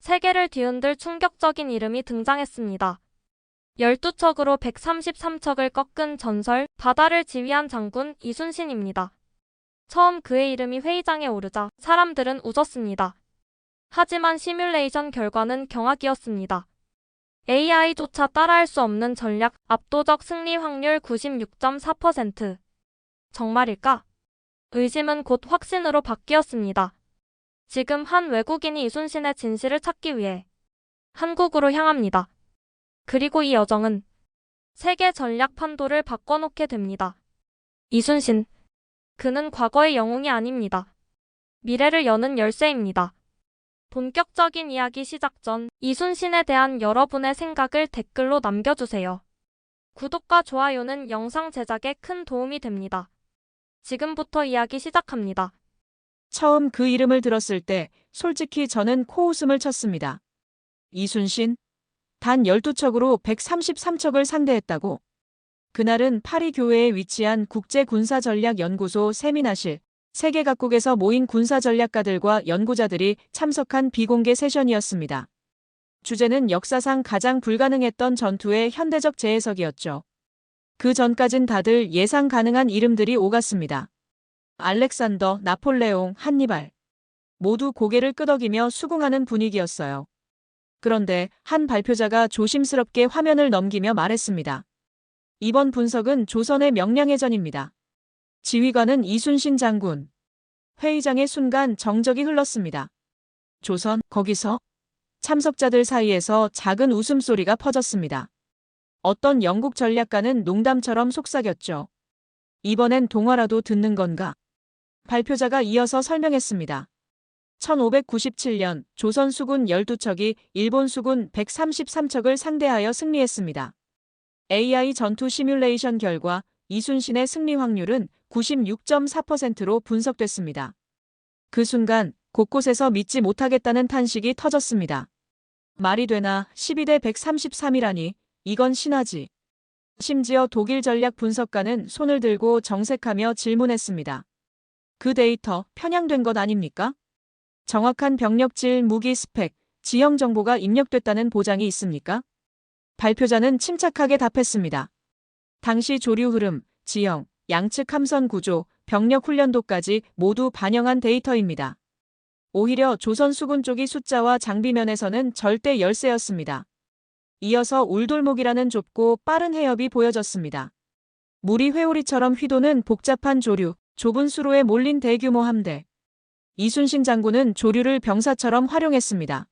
세계를 뒤흔들 충격적인 이름이 등장했습니다. 12척으로 133척을 꺾은 전설, 바다를 지휘한 장군 이순신입니다. 처음 그의 이름이 회의장에 오르자 사람들은 웃었습니다. 하지만 시뮬레이션 결과는 경악이었습니다. AI조차 따라할 수 없는 전략, 압도적 승리 확률 96.4%. 정말일까? 의심은 곧 확신으로 바뀌었습니다. 지금 한 외국인이 이순신의 진실을 찾기 위해 한국으로 향합니다. 그리고 이 여정은 세계 전략 판도를 바꿔놓게 됩니다. 이순신. 그는 과거의 영웅이 아닙니다. 미래를 여는 열쇠입니다. 본격적인 이야기 시작 전 이순신에 대한 여러분의 생각을 댓글로 남겨주세요. 구독과 좋아요는 영상 제작에 큰 도움이 됩니다. 지금부터 이야기 시작합니다. 처음 그 이름을 들었을 때 솔직히 저는 코웃음을 쳤습니다. 이순신? 단 12척으로 133척을 상대했다고. 그날은 파리 교회에 위치한 국제군사전략연구소 세미나실, 세계 각국에서 모인 군사전략가들과 연구자들이 참석한 비공개 세션이었습니다. 주제는 역사상 가장 불가능했던 전투의 현대적 재해석이었죠. 그 전까진 다들 예상 가능한 이름들이 오갔습니다. 알렉산더, 나폴레옹, 한니발. 모두 고개를 끄덕이며 수긍하는 분위기였어요. 그런데 한 발표자가 조심스럽게 화면을 넘기며 말했습니다. 이번 분석은 조선의 명량해전입니다. 지휘관은 이순신 장군. 회의장의 순간 정적이 흘렀습니다. 조선, 거기서? 참석자들 사이에서 작은 웃음소리가 퍼졌습니다. 어떤 영국 전략가는 농담처럼 속삭였죠. 이번엔 동화라도 듣는 건가? 발표자가 이어서 설명했습니다. 1597년 조선 수군 12척이 일본 수군 133척을 상대하여 승리했습니다. AI 전투 시뮬레이션 결과 이순신의 승리 확률은 96.4%로 분석됐습니다. 그 순간 곳곳에서 믿지 못하겠다는 탄식이 터졌습니다. 말이 되나 12대 133이라니 이건 신화지. 심지어 독일 전략 분석가는 손을 들고 정색하며 질문했습니다. 그 데이터 편향된 것 아닙니까? 정확한 병력질, 무기 스펙, 지형 정보가 입력됐다는 보장이 있습니까? 발표자는 침착하게 답했습니다. 당시 조류 흐름, 지형, 양측 함선 구조, 병력 훈련도까지 모두 반영한 데이터입니다. 오히려 조선 수군 쪽이 숫자와 장비 면에서는 절대 열세였습니다. 이어서 울돌목이라는 좁고 빠른 해협이 보여졌습니다. 물이 회오리처럼 휘도는 복잡한 조류, 좁은 수로에 몰린 대규모 함대. 이순신 장군은 조류를 병사처럼 활용했습니다.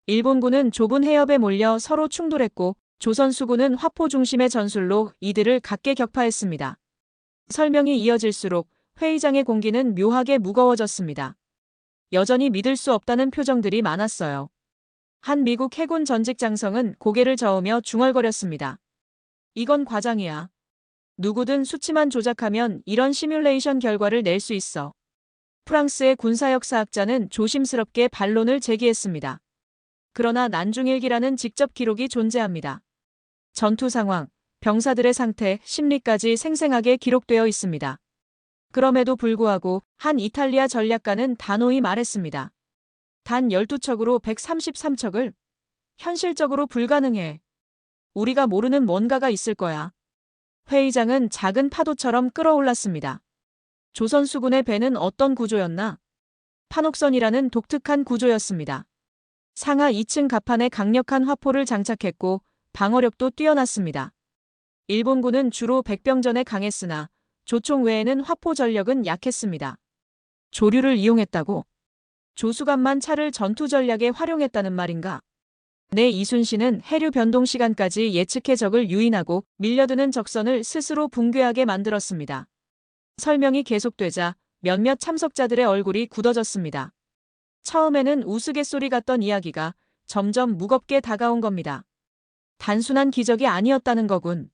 일본군은 좁은 해협에 몰려 서로 충돌했고 조선 수군은 화포 중심의 전술로 이들을 각계 격파했습니다. 설명이 이어질수록 회의장의 공기는 묘하게 무거워졌습니다. 여전히 믿을 수 없다는 표정들이 많았어요. 한 미국 해군 전직 장성은 고개를 저으며 중얼거렸습니다. 이건 과장이야. 누구든 수치만 조작하면 이런 시뮬레이션 결과를 낼 수 있어. 프랑스의 군사역사학자는 조심스럽게 반론을 제기했습니다. 그러나 난중일기라는 직접 기록이 존재합니다. 전투 상황, 병사들의 상태, 심리까지 생생하게 기록되어 있습니다. 그럼에도 불구하고 한 이탈리아 전략가는 단호히 말했습니다. 단 12척으로 133척을? 현실적으로 불가능해. 우리가 모르는 뭔가가 있을 거야. 회의장은 작은 파도처럼 끌어올랐습니다. 조선 수군의 배는 어떤 구조였나? 판옥선이라는 독특한 구조였습니다. 상하 2층 갑판에 강력한 화포를 장착했고 방어력도 뛰어났습니다. 일본군은 주로 백병전에 강했으나 조총 외에는 화포 전력은 약했습니다. 조류를 이용했다고? 조수간만 차를 전투 전략에 활용했다는 말인가? 네, 이순신은 해류 변동 시간까지 예측해 적을 유인하고 밀려드는 적선을 스스로 붕괴하게 만들었습니다. 설명이 계속되자 몇몇 참석자들의 얼굴이 굳어졌습니다. 처음에는 우스갯소리 같던 이야기가 점점 무겁게 다가온 겁니다. 단순한 기적이 아니었다는 거군.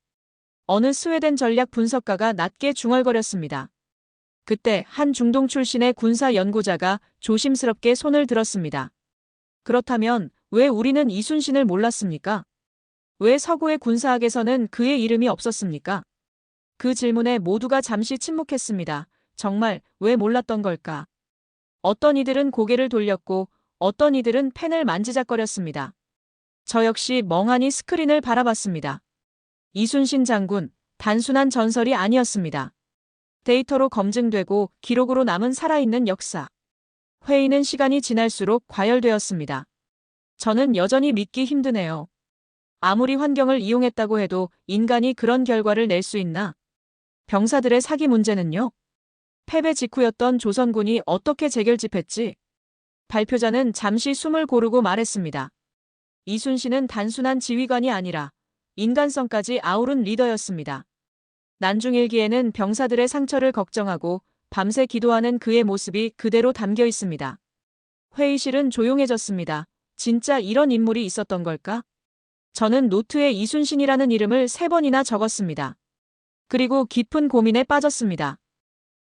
어느 스웨덴 전략 분석가가 낮게 중얼거렸습니다. 그때 한 중동 출신의 군사 연구자가 조심스럽게 손을 들었습니다. 그렇다면 왜 우리는 이순신을 몰랐습니까? 왜 서구의 군사학에서는 그의 이름이 없었습니까? 그 질문에 모두가 잠시 침묵했습니다. 정말 왜 몰랐던 걸까? 어떤 이들은 고개를 돌렸고 어떤 이들은 펜을 만지작거렸습니다. 저 역시 멍하니 스크린을 바라봤습니다. 이순신 장군, 단순한 전설이 아니었습니다. 데이터로 검증되고 기록으로 남은 살아있는 역사. 회의는 시간이 지날수록 과열되었습니다. 저는 여전히 믿기 힘드네요. 아무리 환경을 이용했다고 해도 인간이 그런 결과를 낼 수 있나? 병사들의 사기 문제는요? 패배 직후였던 조선군이 어떻게 재결집했지? 발표자는 잠시 숨을 고르고 말했습니다. 이순신은 단순한 지휘관이 아니라 인간성까지 아우른 리더였습니다. 난중일기에는 병사들의 상처를 걱정하고 밤새 기도하는 그의 모습이 그대로 담겨 있습니다. 회의실은 조용해졌습니다. 진짜 이런 인물이 있었던 걸까? 저는 노트에 이순신이라는 이름을 3번이나 적었습니다. 그리고 깊은 고민에 빠졌습니다.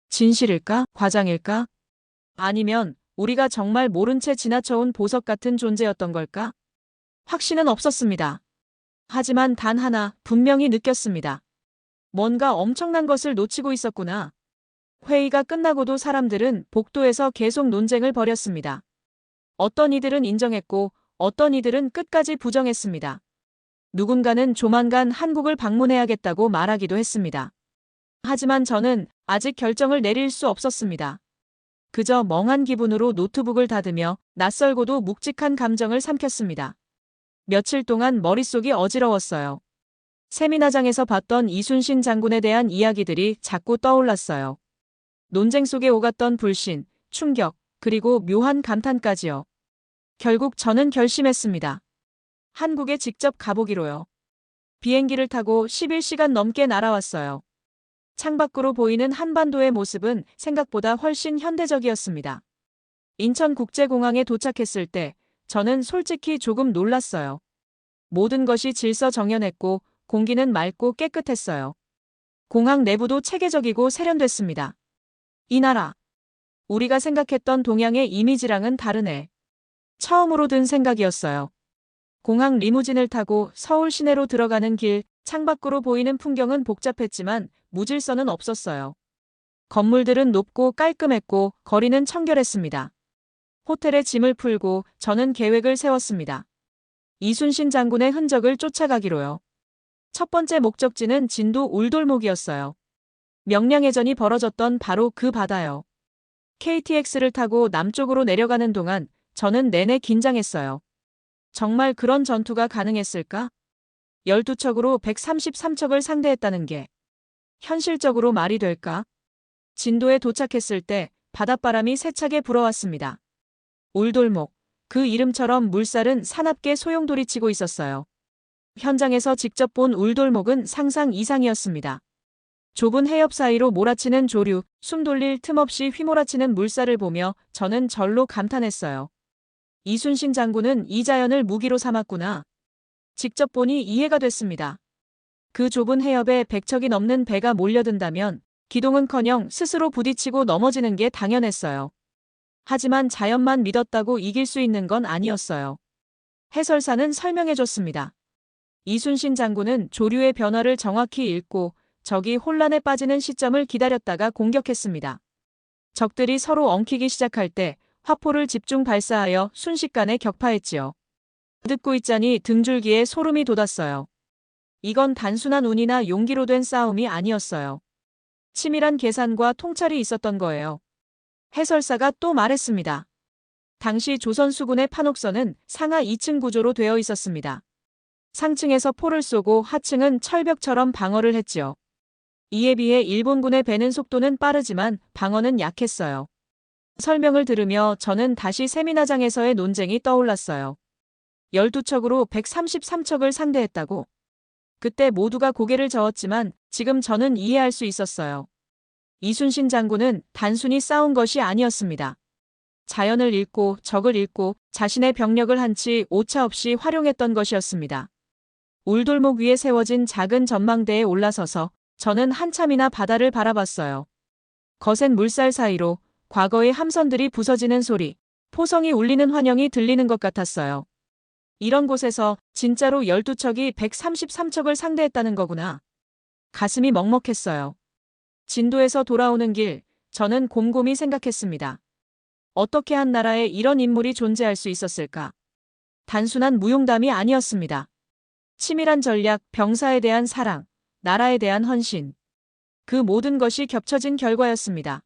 진실일까? 과장일까? 아니면 우리가 정말 모른 채 지나쳐온 보석 같은 존재였던 걸까? 확신은 없었습니다. 하지만 단 하나 분명히 느꼈습니다. 뭔가 엄청난 것을 놓치고 있었구나. 회의가 끝나고도 사람들은 복도에서 계속 논쟁을 벌였습니다. 어떤 이들은 인정했고 어떤 이들은 끝까지 부정했습니다. 누군가는 조만간 한국을 방문해야겠다고 말하기도 했습니다. 하지만 저는 아직 결정을 내릴 수 없었습니다. 그저 멍한 기분으로 노트북을 닫으며 낯설고도 묵직한 감정을 삼켰습니다. 며칠 동안 머릿속이 어지러웠어요. 세미나장에서 봤던 이순신 장군에 대한 이야기들이 자꾸 떠올랐어요. 논쟁 속에 오갔던 불신, 충격, 그리고 묘한 감탄까지요. 결국 저는 결심했습니다. 한국에 직접 가보기로요. 비행기를 타고 11시간 넘게 날아왔어요. 창밖으로 보이는 한반도의 모습은 생각보다 훨씬 현대적이었습니다. 인천국제공항에 도착했을 때 저는 솔직히 조금 놀랐어요. 모든 것이 질서정연했고 공기는 맑고 깨끗했어요. 공항 내부도 체계적이고 세련됐습니다. 이 나라, 우리가 생각했던 동양의 이미지랑은 다르네. 처음으로 든 생각이었어요. 공항 리무진을 타고 서울 시내로 들어가는 길, 창밖으로 보이는 풍경은 복잡했지만 무질서는 없었어요. 건물들은 높고 깔끔했고 거리는 청결했습니다. 호텔에 짐을 풀고 저는 계획을 세웠습니다. 이순신 장군의 흔적을 쫓아가기로요. 첫 번째 목적지는 진도 울돌목이었어요. 명량해전이 벌어졌던 바로 그 바다요. KTX를 타고 남쪽으로 내려가는 동안 저는 내내 긴장했어요. 정말 그런 전투가 가능했을까? 12척으로 133척을 상대했다는 게 현실적으로 말이 될까? 진도에 도착했을 때 바닷바람이 세차게 불어왔습니다. 울돌목, 그 이름처럼 물살은 사납게 소용돌이치고 있었어요. 현장에서 직접 본 울돌목은 상상 이상이었습니다. 좁은 해협 사이로 몰아치는 조류, 숨 돌릴 틈 없이 휘몰아치는 물살을 보며 저는 절로 감탄했어요. 이순신 장군은 이 자연을 무기로 삼았구나. 직접 보니 이해가 됐습니다. 그 좁은 해협에 100척이 넘는 배가 몰려든다면 기동은커녕 스스로 부딪히고 넘어지는 게 당연했어요. 하지만 자연만 믿었다고 이길 수 있는 건 아니었어요. 해설사는 설명해줬습니다. 이순신 장군은 조류의 변화를 정확히 읽고 적이 혼란에 빠지는 시점을 기다렸다가 공격했습니다. 적들이 서로 엉키기 시작할 때 화포를 집중 발사하여 순식간에 격파했지요. 듣고 있자니 등줄기에 소름이 돋았어요. 이건 단순한 운이나 용기로 된 싸움이 아니었어요. 치밀한 계산과 통찰이 있었던 거예요. 해설사가 또 말했습니다. 당시 조선 수군의 판옥선은 상하 2층 구조로 되어 있었습니다. 상층에서 포를 쏘고 하층은 철벽처럼 방어를 했지요. 이에 비해 일본군의 배는 속도는 빠르지만 방어는 약했어요. 설명을 들으며 저는 다시 세미나장에서의 논쟁이 떠올랐어요. 12척으로 133척을 상대했다고. 그때 모두가 고개를 저었지만 지금 저는 이해할 수 있었어요. 이순신 장군은 단순히 싸운 것이 아니었습니다. 자연을 읽고 적을 읽고 자신의 병력을 한치 오차 없이 활용했던 것이었습니다. 울돌목 위에 세워진 작은 전망대에 올라서서 저는 한참이나 바다를 바라봤어요. 거센 물살 사이로 과거의 함선들이 부서지는 소리, 포성이 울리는 환영이 들리는 것 같았어요. 이런 곳에서 진짜로 12척이 133척을 상대했다는 거구나. 가슴이 먹먹했어요. 진도에서 돌아오는 길, 저는 곰곰이 생각했습니다. 어떻게 한 나라에 이런 인물이 존재할 수 있었을까? 단순한 무용담이 아니었습니다. 치밀한 전략, 병사에 대한 사랑, 나라에 대한 헌신. 그 모든 것이 겹쳐진 결과였습니다.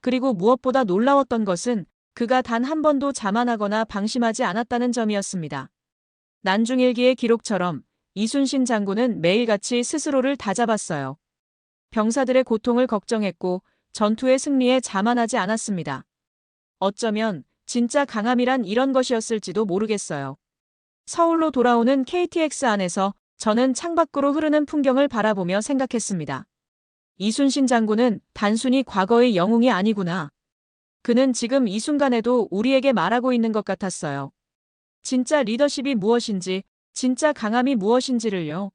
그리고 무엇보다 놀라웠던 것은 그가 단 한 번도 자만하거나 방심하지 않았다는 점이었습니다. 난중일기의 기록처럼 이순신 장군은 매일같이 스스로를 다잡았어요. 병사들의 고통을 걱정했고 전투의 승리에 자만하지 않았습니다. 어쩌면 진짜 강함이란 이런 것이었을지도 모르겠어요. 서울로 돌아오는 KTX 안에서 저는 창밖으로 흐르는 풍경을 바라보며 생각했습니다. 이순신 장군은 단순히 과거의 영웅이 아니구나. 그는 지금 이 순간에도 우리에게 말하고 있는 것 같았어요. 진짜 리더십이 무엇인지, 진짜 강함이 무엇인지를요.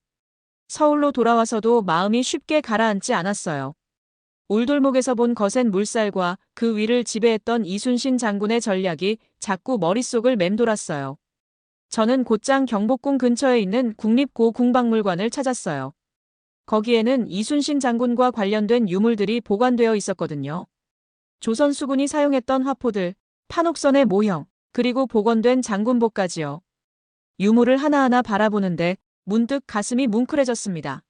서울로 돌아와서도 마음이 쉽게 가라앉지 않았어요. 울돌목에서 본 거센 물살과 그 위를 지배했던 이순신 장군의 전략이 자꾸 머릿속을 맴돌았어요. 저는 곧장 경복궁 근처에 있는 국립고궁박물관을 찾았어요. 거기에는 이순신 장군과 관련된 유물들이 보관되어 있었거든요. 조선 수군이 사용했던 화포들, 판옥선의 모형, 그리고 복원된 장군복까지요. 유물을 하나하나 바라보는데 문득 가슴이 뭉클해졌습니다.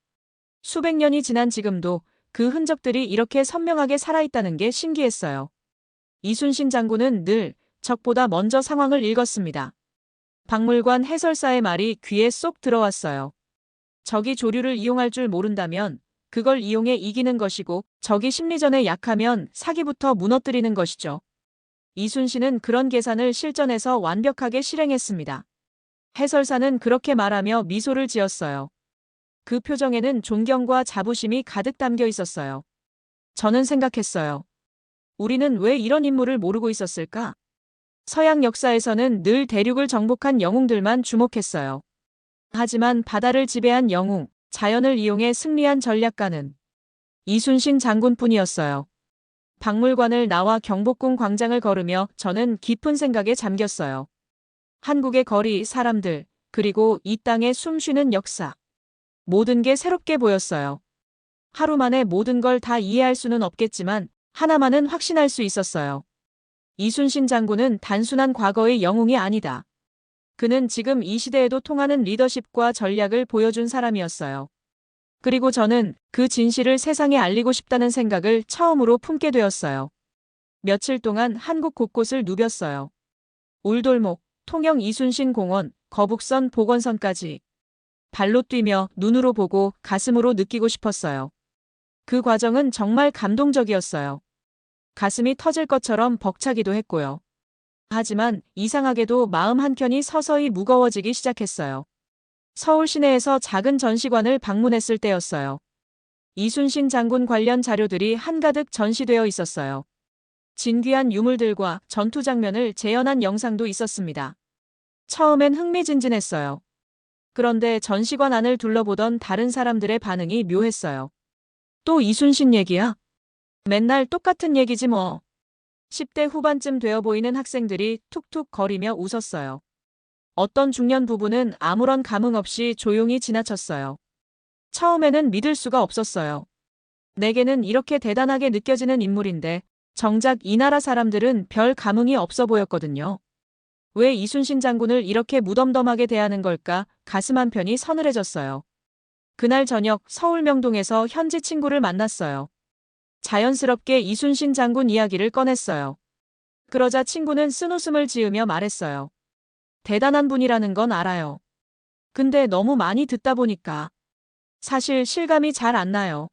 수백 년이 지난 지금도 그 흔적들이 이렇게 선명하게 살아있다는 게 신기했어요. 이순신 장군은 늘 적보다 먼저 상황을 읽었습니다. 박물관 해설사의 말이 귀에 쏙 들어왔어요. 적이 조류를 이용할 줄 모른다면 그걸 이용해 이기는 것이고 적이 심리전에 약하면 사기부터 무너뜨리는 것이죠. 이순신은 그런 계산을 실전에서 완벽하게 실행했습니다. 해설사는 그렇게 말하며 미소를 지었어요. 그 표정에는 존경과 자부심이 가득 담겨 있었어요. 저는 생각했어요. 우리는 왜 이런 인물을 모르고 있었을까? 서양 역사에서는 늘 대륙을 정복한 영웅들만 주목했어요. 하지만 바다를 지배한 영웅, 자연을 이용해 승리한 전략가는 이순신 장군뿐이었어요. 박물관을 나와 경복궁 광장을 걸으며 저는 깊은 생각에 잠겼어요. 한국의 거리, 사람들, 그리고 이 땅의 숨쉬는 역사. 모든 게 새롭게 보였어요. 하루 만에 모든 걸 다 이해할 수는 없겠지만 하나만은 확신할 수 있었어요. 이순신 장군은 단순한 과거의 영웅이 아니다. 그는 지금 이 시대에도 통하는 리더십과 전략을 보여준 사람이었어요. 그리고 저는 그 진실을 세상에 알리고 싶다는 생각을 처음으로 품게 되었어요. 며칠 동안 한국 곳곳을 누볐어요. 울돌목, 통영 이순신 공원, 거북선 복원선까지. 발로 뛰며 눈으로 보고 가슴으로 느끼고 싶었어요. 그 과정은 정말 감동적이었어요. 가슴이 터질 것처럼 벅차기도 했고요. 하지만 이상하게도 마음 한켠이 서서히 무거워지기 시작했어요. 서울 시내에서 작은 전시관을 방문했을 때였어요. 이순신 장군 관련 자료들이 한가득 전시되어 있었어요. 진귀한 유물들과 전투 장면을 재현한 영상도 있었습니다. 처음엔 흥미진진했어요. 그런데 전시관 안을 둘러보던 다른 사람들의 반응이 묘했어요. 또 이순신 얘기야? 맨날 똑같은 얘기지 뭐. 10대 후반쯤 되어 보이는 학생들이 툭툭 거리며 웃었어요. 어떤 중년 부부는 아무런 감흥 없이 조용히 지나쳤어요. 처음에는 믿을 수가 없었어요. 내게는 이렇게 대단하게 느껴지는 인물인데 정작 이 나라 사람들은 별 감흥이 없어 보였거든요. 왜 이순신 장군을 이렇게 무덤덤하게 대하는 걸까? 가슴 한편이 서늘해졌어요. 그날 저녁 서울 명동에서 현지 친구를 만났어요. 자연스럽게 이순신 장군 이야기를 꺼냈어요. 그러자 친구는 쓴웃음을 지으며 말했어요. 대단한 분이라는 건 알아요. 근데 너무 많이 듣다 보니까 사실 실감이 잘 안 나요.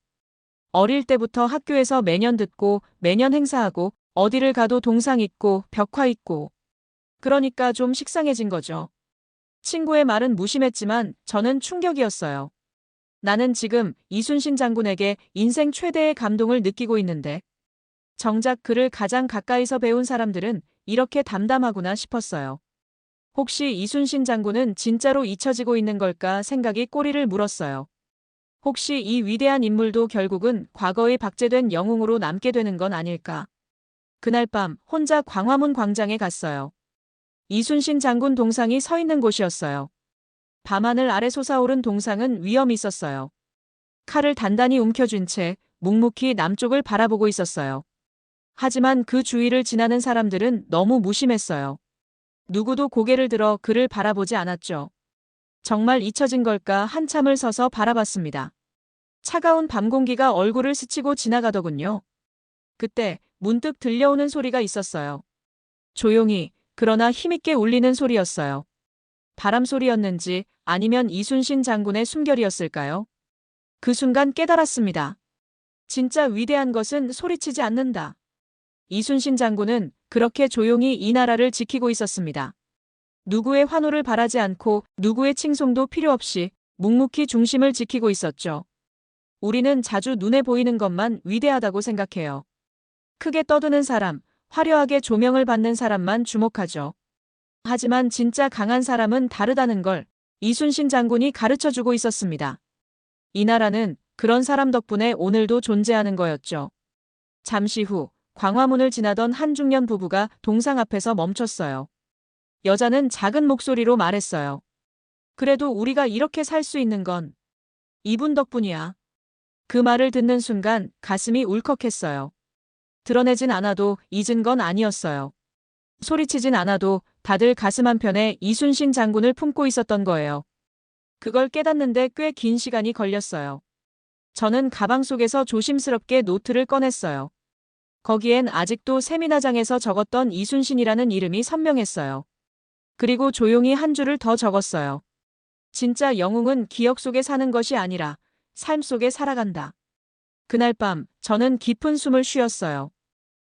어릴 때부터 학교에서 매년 듣고 매년 행사하고 어디를 가도 동상 있고 벽화 있고 그러니까 좀 식상해진 거죠. 친구의 말은 무심했지만 저는 충격이었어요. 나는 지금 이순신 장군에게 인생 최대의 감동을 느끼고 있는데 정작 그를 가장 가까이서 배운 사람들은 이렇게 담담하구나 싶었어요. 혹시 이순신 장군은 진짜로 잊혀지고 있는 걸까 생각이 꼬리를 물었어요. 혹시 이 위대한 인물도 결국은 과거의 박제된 영웅으로 남게 되는 건 아닐까? 그날 밤 혼자 광화문 광장에 갔어요. 이순신 장군 동상이 서 있는 곳이었어요. 밤하늘 아래 솟아오른 동상은 위엄이 있었어요. 칼을 단단히 움켜쥔 채 묵묵히 남쪽을 바라보고 있었어요. 하지만 그 주위를 지나는 사람들은 너무 무심했어요. 누구도 고개를 들어 그를 바라보지 않았죠. 정말 잊혀진 걸까 한참을 서서 바라봤습니다. 차가운 밤 공기가 얼굴을 스치고 지나가더군요. 그때 문득 들려오는 소리가 있었어요. 조용히, 그러나 힘있게 울리는 소리였어요. 바람 소리였는지 아니면 이순신 장군의 숨결이었을까요? 그 순간 깨달았습니다. 진짜 위대한 것은 소리치지 않는다. 이순신 장군은 그렇게 조용히 이 나라를 지키고 있었습니다. 누구의 환호를 바라지 않고 누구의 칭송도 필요 없이 묵묵히 중심을 지키고 있었죠. 우리는 자주 눈에 보이는 것만 위대하다고 생각해요. 크게 떠드는 사람, 화려하게 조명을 받는 사람만 주목하죠. 하지만 진짜 강한 사람은 다르다는 걸 이순신 장군이 가르쳐주고 있었습니다. 이 나라는 그런 사람 덕분에 오늘도 존재하는 거였죠. 잠시 후 광화문을 지나던 한 중년 부부가 동상 앞에서 멈췄어요. 여자는 작은 목소리로 말했어요. 그래도 우리가 이렇게 살 수 있는 건 이분 덕분이야. 그 말을 듣는 순간 가슴이 울컥했어요. 드러내진 않아도 잊은 건 아니었어요. 소리치진 않아도 다들 가슴 한편에 이순신 장군을 품고 있었던 거예요. 그걸 깨닫는데 꽤 긴 시간이 걸렸어요. 저는 가방 속에서 조심스럽게 노트를 꺼냈어요. 거기엔 아직도 세미나장에서 적었던 이순신이라는 이름이 선명했어요. 그리고 조용히 한 줄을 더 적었어요. 진짜 영웅은 기억 속에 사는 것이 아니라 삶 속에 살아간다. 그날 밤 저는 깊은 숨을 쉬었어요.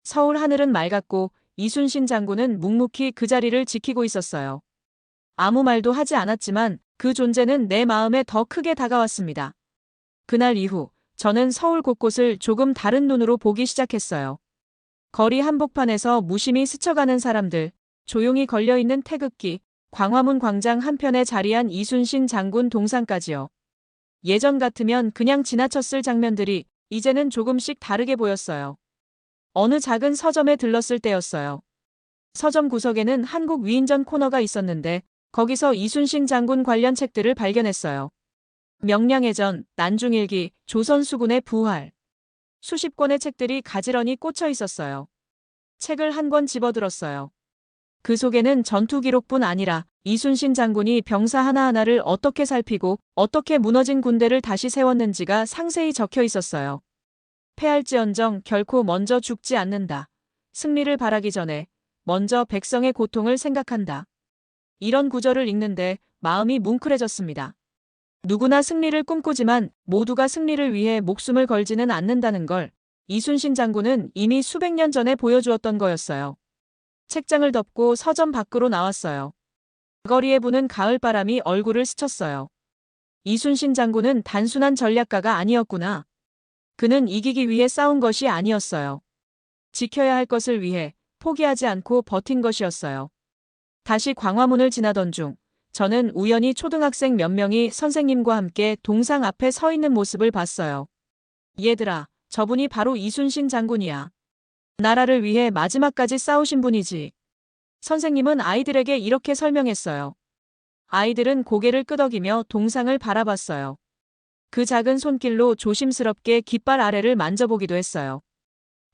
서울 하늘은 맑았고 이순신 장군은 묵묵히 그 자리를 지키고 있었어요. 아무 말도 하지 않았지만 그 존재는 내 마음에 더 크게 다가왔습니다. 그날 이후 저는 서울 곳곳을 조금 다른 눈으로 보기 시작했어요. 거리 한복판에서 무심히 스쳐가는 사람들, 조용히 걸려있는 태극기, 광화문 광장 한편에 자리한 이순신 장군 동상까지요. 예전 같으면 그냥 지나쳤을 장면들이 이제는 조금씩 다르게 보였어요. 어느 작은 서점에 들렀을 때였어요. 서점 구석에는 한국 위인전 코너가 있었는데 거기서 이순신 장군 관련 책들을 발견했어요. 명량해전, 난중일기, 조선수군의 부활. 수십 권의 책들이 가지런히 꽂혀 있었어요. 책을 한 권 집어들었어요. 그 속에는 전투 기록뿐 아니라 이순신 장군이 병사 하나하나를 어떻게 살피고 어떻게 무너진 군대를 다시 세웠는지가 상세히 적혀 있었어요. 패할지언정 결코 먼저 죽지 않는다. 승리를 바라기 전에 먼저 백성의 고통을 생각한다. 이런 구절을 읽는데 마음이 뭉클해졌습니다. 누구나 승리를 꿈꾸지만 모두가 승리를 위해 목숨을 걸지는 않는다는 걸 이순신 장군은 이미 수백 년 전에 보여주었던 거였어요. 책장을 덮고 서점 밖으로 나왔어요. 거리에 부는 가을바람이 얼굴을 스쳤어요. 이순신 장군은 단순한 전략가가 아니었구나. 그는 이기기 위해 싸운 것이 아니었어요. 지켜야 할 것을 위해 포기하지 않고 버틴 것이었어요. 다시 광화문을 지나던 중 저는 우연히 초등학생 몇 명이 선생님과 함께 동상 앞에 서 있는 모습을 봤어요. 얘들아, 저분이 바로 이순신 장군이야. 나라를 위해 마지막까지 싸우신 분이지. 선생님은 아이들에게 이렇게 설명했어요. 아이들은 고개를 끄덕이며 동상을 바라봤어요. 그 작은 손길로 조심스럽게 깃발 아래를 만져보기도 했어요.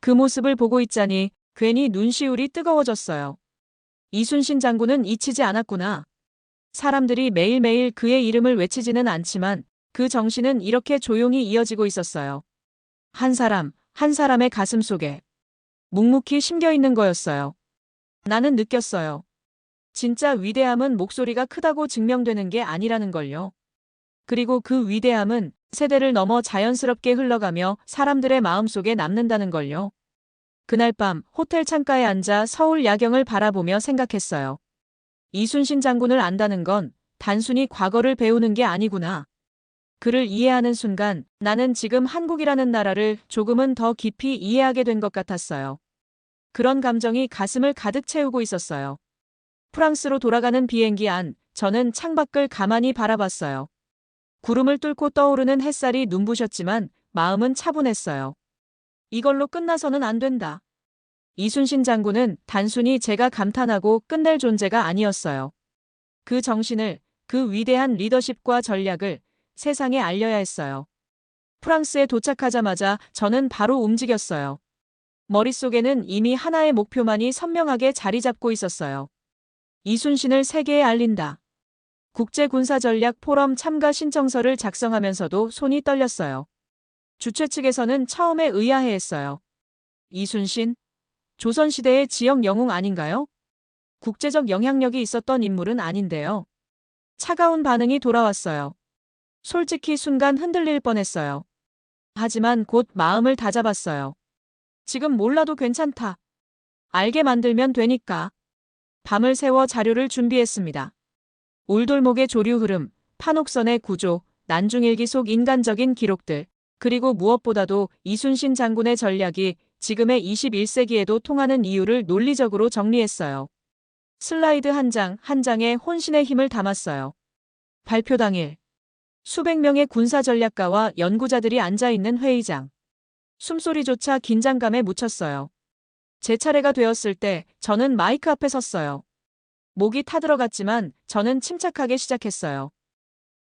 그 모습을 보고 있자니 괜히 눈시울이 뜨거워졌어요. 이순신 장군은 잊히지 않았구나. 사람들이 매일매일 그의 이름을 외치지는 않지만 그 정신은 이렇게 조용히 이어지고 있었어요. 한 사람, 한 사람의 가슴 속에 묵묵히 심겨 있는 거였어요. 나는 느꼈어요. 진짜 위대함은 목소리가 크다고 증명되는 게 아니라는 걸요. 그리고 그 위대함은 세대를 넘어 자연스럽게 흘러가며 사람들의 마음속에 남는다는 걸요. 그날 밤 호텔 창가에 앉아 서울 야경을 바라보며 생각했어요. 이순신 장군을 안다는 건 단순히 과거를 배우는 게 아니구나. 그를 이해하는 순간 나는 지금 한국이라는 나라를 조금은 더 깊이 이해하게 된 것 같았어요. 그런 감정이 가슴을 가득 채우고 있었어요. 프랑스로 돌아가는 비행기 안, 저는 창밖을 가만히 바라봤어요. 구름을 뚫고 떠오르는 햇살이 눈부셨지만 마음은 차분했어요. 이걸로 끝나서는 안 된다. 이순신 장군은 단순히 제가 감탄하고 끝낼 존재가 아니었어요. 그 정신을, 그 위대한 리더십과 전략을 세상에 알려야 했어요. 프랑스에 도착하자마자 저는 바로 움직였어요. 머릿속에는 이미 하나의 목표만이 선명하게 자리 잡고 있었어요. 이순신을 세계에 알린다. 국제군사전략 포럼 참가 신청서를 작성하면서도 손이 떨렸어요. 주최 측에서는 처음에 의아해했어요. 이순신? 조선시대의 지역 영웅 아닌가요? 국제적 영향력이 있었던 인물은 아닌데요. 차가운 반응이 돌아왔어요. 솔직히 순간 흔들릴 뻔했어요. 하지만 곧 마음을 다잡았어요. 지금 몰라도 괜찮다. 알게 만들면 되니까. 밤을 새워 자료를 준비했습니다. 울돌목의 조류 흐름, 판옥선의 구조, 난중일기 속 인간적인 기록들, 그리고 무엇보다도 이순신 장군의 전략이 지금의 21세기에도 통하는 이유를 논리적으로 정리했어요. 슬라이드 한 장 한 장에 혼신의 힘을 담았어요. 발표 당일. 수백 명의 군사전략가와 연구자들이 앉아있는 회의장. 숨소리조차 긴장감에 묻혔어요. 제 차례가 되었을 때 저는 마이크 앞에 섰어요. 목이 타들어갔지만 저는 침착하게 시작했어요.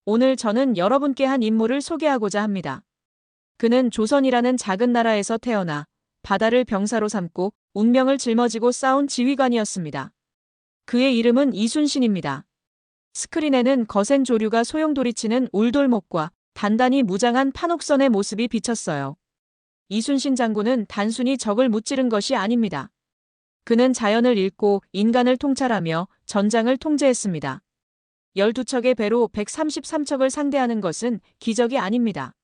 오늘 저는 여러분께 한 인물을 소개하고자 합니다. 그는 조선이라는 작은 나라에서 태어나 바다를 병사로 삼고 운명을 짊어지고 싸운 지휘관이었습니다. 그의 이름은 이순신입니다. 스크린에는 거센 조류가 소용돌이치는 울돌목과 단단히 무장한 판옥선의 모습이 비쳤어요. 이순신 장군은 단순히 적을 무찌른 것이 아닙니다. 그는 자연을 읽고 인간을 통찰하며 전장을 통제했습니다. 12척의 배로 133척을 상대하는 것은 기적이 아닙니다.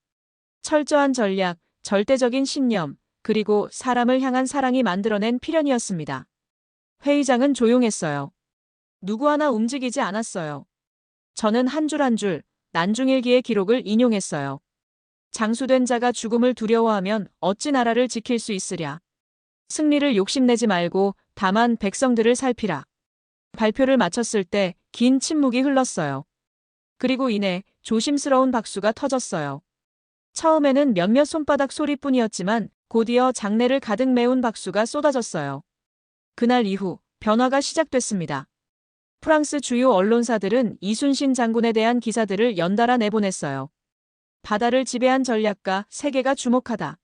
철저한 전략, 절대적인 신념, 그리고 사람을 향한 사랑이 만들어낸 필연이었습니다. 회의장은 조용했어요. 누구 하나 움직이지 않았어요. 저는 한 줄 한 줄 난중일기의 기록을 인용했어요. 장수된 자가 죽음을 두려워하면 어찌 나라를 지킬 수 있으랴. 승리를 욕심내지 말고 다만 백성들을 살피라. 발표를 마쳤을 때 긴 침묵이 흘렀어요. 그리고 이내 조심스러운 박수가 터졌어요. 처음에는 몇몇 손바닥 소리뿐이었지만 곧이어 장내를 가득 메운 박수가 쏟아졌어요. 그날 이후 변화가 시작됐습니다. 프랑스 주요 언론사들은 이순신 장군에 대한 기사들을 연달아 내보냈어요. 바다를 지배한 전략가 세계가 주목하다.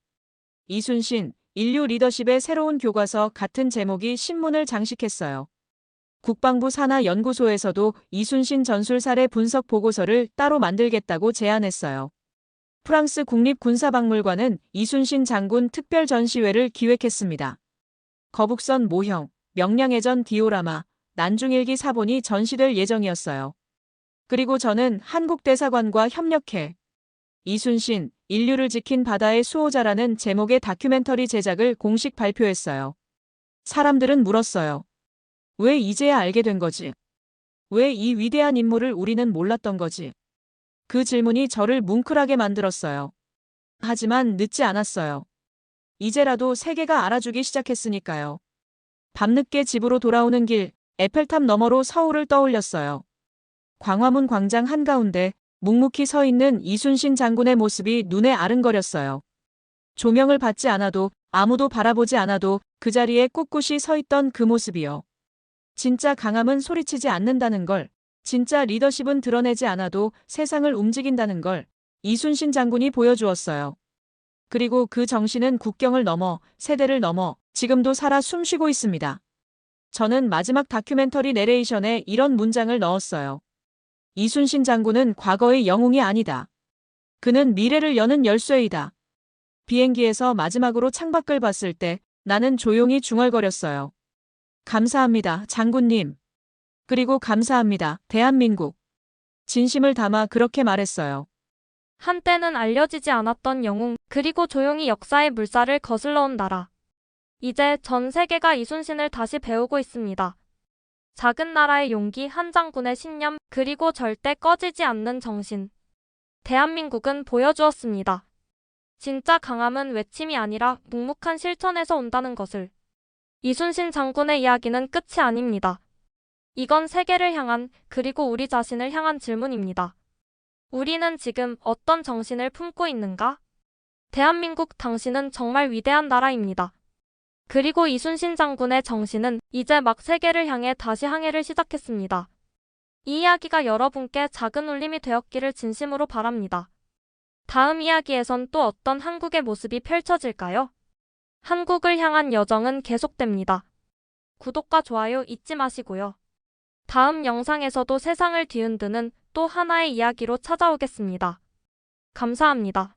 이순신, 인류 리더십의 새로운 교과서 같은 제목이 신문을 장식했어요. 국방부 산하연구소에서도 이순신 전술 사례 분석 보고서를 따로 만들겠다고 제안했어요. 프랑스 국립군사박물관은 이순신 장군 특별 전시회를 기획했습니다. 거북선 모형, 명량해전 디오라마, 난중일기 사본이 전시될 예정이었어요. 그리고 저는 한국 대사관과 협력해 이순신, 인류를 지킨 바다의 수호자라는 제목의 다큐멘터리 제작을 공식 발표했어요. 사람들은 물었어요. 왜 이제야 알게 된 거지? 왜 이 위대한 인물을 우리는 몰랐던 거지? 그 질문이 저를 뭉클하게 만들었어요. 하지만 늦지 않았어요. 이제라도 세계가 알아주기 시작했으니까요. 밤늦게 집으로 돌아오는 길, 에펠탑 너머로 서울을 떠올렸어요. 광화문 광장 한가운데 묵묵히 서 있는 이순신 장군의 모습이 눈에 아른거렸어요. 조명을 받지 않아도 아무도 바라보지 않아도 그 자리에 꿋꿋이 서 있던 그 모습이요. 진짜 강함은 소리치지 않는다는 걸, 진짜 리더십은 드러내지 않아도 세상을 움직인다는 걸 이순신 장군이 보여주었어요. 그리고 그 정신은 국경을 넘어, 세대를 넘어 지금도 살아 숨쉬고 있습니다. 저는 마지막 다큐멘터리 내레이션에 이런 문장을 넣었어요. 이순신 장군은 과거의 영웅이 아니다. 그는 미래를 여는 열쇠이다. 비행기에서 마지막으로 창밖을 봤을 때 나는 조용히 중얼거렸어요. 감사합니다, 장군님. 그리고 감사합니다, 대한민국. 진심을 담아 그렇게 말했어요. 한때는 알려지지 않았던 영웅, 그리고 조용히 역사의 물살을 거슬러온 나라. 이제 전 세계가 이순신을 다시 배우고 있습니다. 작은 나라의 용기, 한 장군의 신념, 그리고 절대 꺼지지 않는 정신. 대한민국은 보여주었습니다. 진짜 강함은 외침이 아니라 묵묵한 실천에서 온다는 것을. 이순신 장군의 이야기는 끝이 아닙니다. 이건 세계를 향한, 그리고 우리 자신을 향한 질문입니다. 우리는 지금 어떤 정신을 품고 있는가? 대한민국, 당신은 정말 위대한 나라입니다. 그리고 이순신 장군의 정신은 이제 막 세계를 향해 다시 항해를 시작했습니다. 이 이야기가 여러분께 작은 울림이 되었기를 진심으로 바랍니다. 다음 이야기에선 또 어떤 한국의 모습이 펼쳐질까요? 한국을 향한 여정은 계속됩니다. 구독과 좋아요 잊지 마시고요. 다음 영상에서도 세상을 뒤흔드는 또 하나의 이야기로 찾아오겠습니다. 감사합니다.